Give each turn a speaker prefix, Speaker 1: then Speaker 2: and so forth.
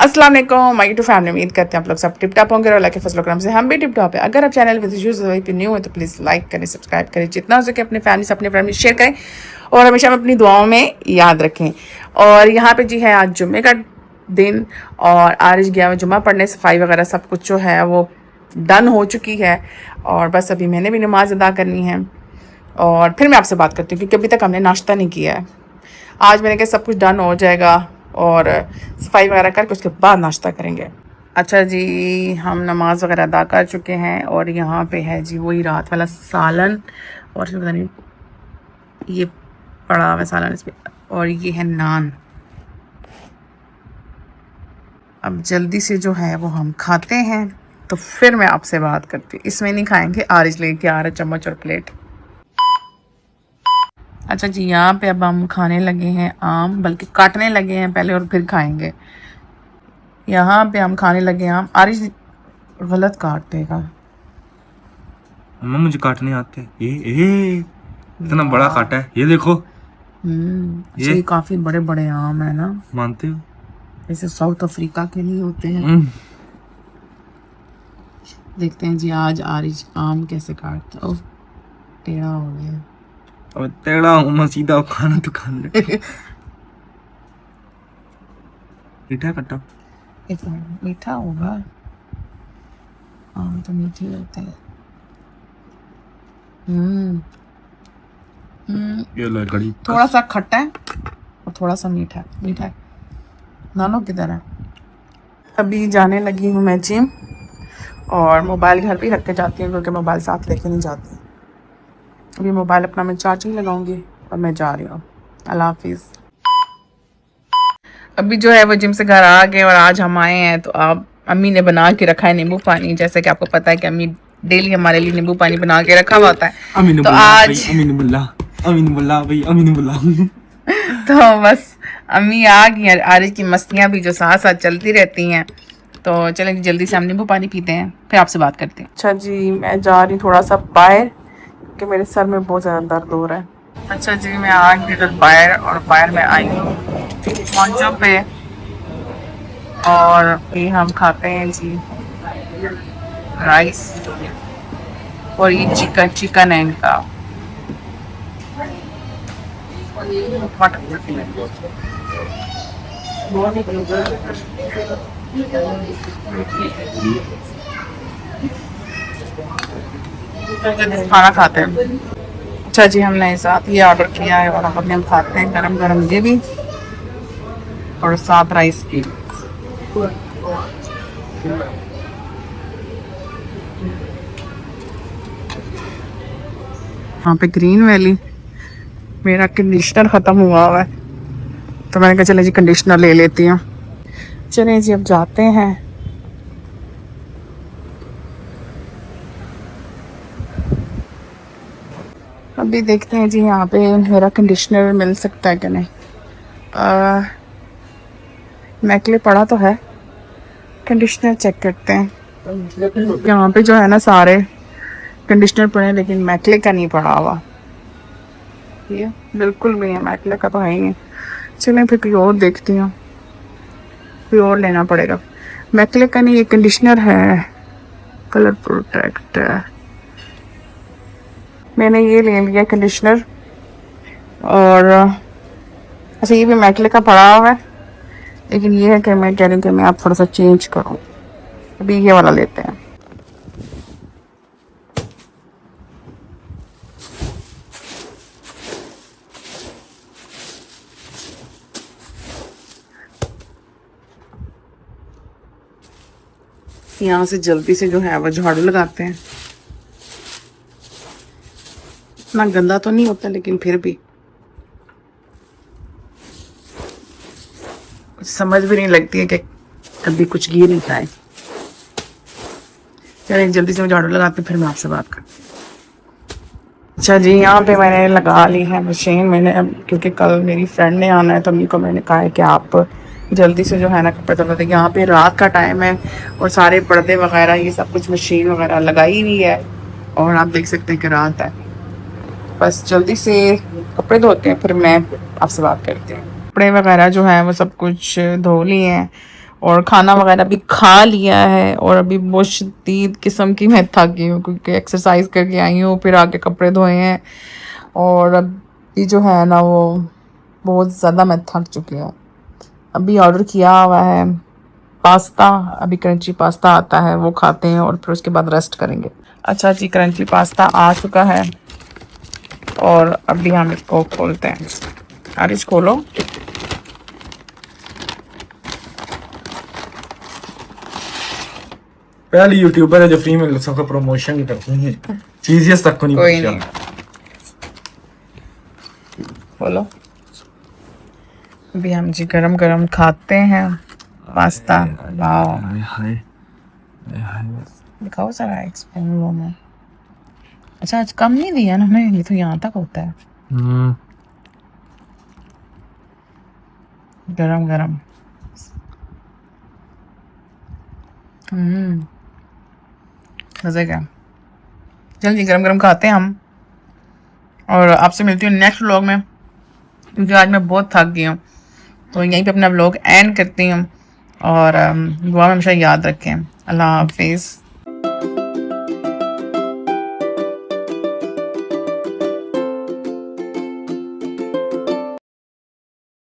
Speaker 1: अस्सलाम वालेकुम my YouTube family, उम्मीद करते हैं आप लोग सब टिप टॉप होंगे और अल्लाह के फजल करम से हम भी टिप टॉप है। अगर आप चैनल पे न्यू है तो प्लीज़ लाइक करें, सब्सक्राइब करें, जितना हो सके अपने फैमिली से अपने फ्रेंड में शेयर करें और हमेशा अपनी दुआओं में याद रखें। और यहाँ पे जी है आज जुम्मे का दिन और आरिश गया हुआ जुम्मा पढ़ने, सफाई वगैरह सब कुछ जो है वो डन हो चुकी है और बस अभी मैंने भी नमाज़ अदा करनी है और फिर मैं आपसे बात करती हूँ क्योंकि अभी तक हमने नाश्ता नहीं किया है। आज मैंने कहा सब कुछ डन हो जाएगा और सफाई वगैरह करके उसके बाद नाश्ता करेंगे। अच्छा जी, हम नमाज वगैरह अदा कर चुके हैं और यहाँ पे है जी वही रात वाला सालन और पता नहीं ये पड़ा हुआ सालन इसमें और ये है नान। अब जल्दी से जो है वो हम खाते हैं तो फिर मैं आपसे बात करती हूँ। इसमें नहीं खाएंगे, आरिश लेके आ रहा चम्मच और प्लेट। अच्छा जी, यहाँ पे अब हम खाने लगे हैं आम, बल्कि काटने लगे हैं पहले और फिर खाएंगे। यहाँ पे हम खाने लगे हैं आम। आरिश गलत काट देगा।
Speaker 2: अम्मा मुझे काटने आते हैं। ये इतना बड़ा काटा है, ये देखो।
Speaker 1: ये काफी बड़े बड़े आम है ना,
Speaker 2: मानते हो?
Speaker 1: जैसे साउथ अफ्रीका के लिए होते हैं। देखते हैं जी आज आरिश आम कैसे काटता। ओह टेढ़ा हो गया।
Speaker 2: अब टेढ़ा हूँ मैं, सीधा खाना तो खान ले। मीठा कट्टा
Speaker 1: मीठा होगा, आम तो मीठे होते हैं।
Speaker 2: ये लो कड़ी।
Speaker 1: थोड़ा सा खट्टा है और थोड़ा सा मीठा है। नानो किधर है? अभी जाने लगी हूँ मैं जिम और मोबाइल घर पे रख के जाती हूँ क्योंकि मोबाइल साथ लेके नहीं जाती। अभी मोबाइल अपना मैं चार्जिंग लगाऊंगी और मैं जा रही हूँ। अल्लाह हाफिज़। अभी जो है वो जिम से घर आ गए और आज हम आए हैं तो आप अम्मी ने बना के रखा है नींबू पानी। जैसे कि आपको पता है कि अम्मी डेली हमारे लिए नींबू पानी बना के रखा हुआ होता है। तो आज
Speaker 2: अमीन बुल्ला
Speaker 1: तो बस अम्मी आ गई हैं। आरिश की मस्तियाँ भी जो साथ साथ चलती रहती हैं। तो चलें जल्दी से हम नींबू पानी पीते हैं फिर आपसे बात करते हैं। अच्छा जी, मैं जा रही थोड़ा सा बाहर कि मेरे सर में बहुत ज़्यादा दर्द हो रहा है। अच्छा जी, मैं आ गई इधर बाहर और बाहर में आई हूँ मंचों पे और ये हम खाते हैं जी राइस और ये चिकन है इनका खाना खाते हैं। अच्छा जी, हमने साथ ये ऑर्डर किया है और अब हम खाते हैं गरम गरम ये भी और साथ राइस भी। यहाँ पे ग्रीन वैली मेरा कंडीशनर ख़त्म हुआ है तो मैंने कहा चले जी कंडीशनर ले लेती हूँ। चलें जी अब जाते हैं। अभी देखते हैं जी यहाँ पे मेरा कंडीशनर मिल सकता है कि नहीं। मैकले पड़ा तो है, कंडीशनर चेक करते हैं। यहाँ पे जो है ना सारे कंडीशनर पड़े हैं लेकिन मैकले का नहीं पड़ा हुआ। ये बिल्कुल भी नहीं, मैकले का तो है ही नहीं। चलें फिर कोई और देखती हूँ, कोई और लेना पड़ेगा। मैकले का नहीं, ये कंडीशनर है कलर प्रोटेक्ट है। मैंने ये ले लिया कंडीशनर और अच्छा ये भी मैकले का पड़ा हुआ है लेकिन ये है कि मैं कह रही हूँ कि मैं आप थोड़ा सा चेंज करूँ। अभी ये वाला लेते हैं। यहाँ से जल्दी से जो है वो झाड़ू लगाते हैं। इतना गंदा तो नहीं होता लेकिन फिर भी कुछ समझ भी नहीं लगती है कि कभी कुछ गिर नहीं जाए। चलिए जल्दी से झाड़ू लगाते फिर मैं आपसे बात करती हूँ। अच्छा जी, यहाँ पे मैंने लगा ली है मशीन। मैंने अब क्योंकि कल मेरी फ्रेंड ने आना है तो अम्मी को मैंने कहा है कि आप जल्दी से जो है ना कपड़े धो दें। यहाँ पे रात का टाइम है और सारे पर्दे वगैरह ये सब कुछ मशीन वगैरह लगाई हुई है और आप देख सकते हैं कि रात है। बस जल्दी से कपड़े धोते हैं फिर मैं आपसे बात करती हूँ। कपड़े वगैरह जो है वो सब कुछ धो लिए हैं और खाना वगैरह भी खा लिया है और अभी बहुत शदीद किस्म की मैं थक गई हूँ क्योंकि एक्सरसाइज करके आई हूँ, फिर आके कपड़े धोए हैं और अभी जो है ना वो बहुत ज़्यादा मैं थक चुकी हूँ। अभी ऑर्डर किया हुआ है पास्ता, अभी क्रंची पास्ता आता है वो खाते हैं और फिर उसके बाद रेस्ट करेंगे। अच्छा जी, क्रंची पास्ता आ चुका है और अभी हम इसको खोलते हैं। आरिश खोलो।
Speaker 2: पहली यूट्यूबर है जो फ्री में सबका प्रमोशन करती है, चीज़ तक को नहीं
Speaker 1: कोई
Speaker 2: पहुंचा।
Speaker 1: नहीं, बोलो। अभी हम जी गरम गरम खाते हैं पास्ता। वाह,
Speaker 2: हाय हाय हाय।
Speaker 1: दिखाओ सारा एक स्पून वो में। अच्छा, आज कम नहीं दिया ना हमें, ये तो यहाँ तक होता है। गरम गरम। मज़े का। जल्दी गरम गरम खाते हैं हम और आपसे मिलती हूँ नेक्स्ट व्लॉग में क्योंकि आज मैं बहुत थक गई हूँ। तो यहीं पे अपना व्लॉग एंड करती हूँ और दुआ में हमेशा याद रखें। अल्लाह हाफिज़।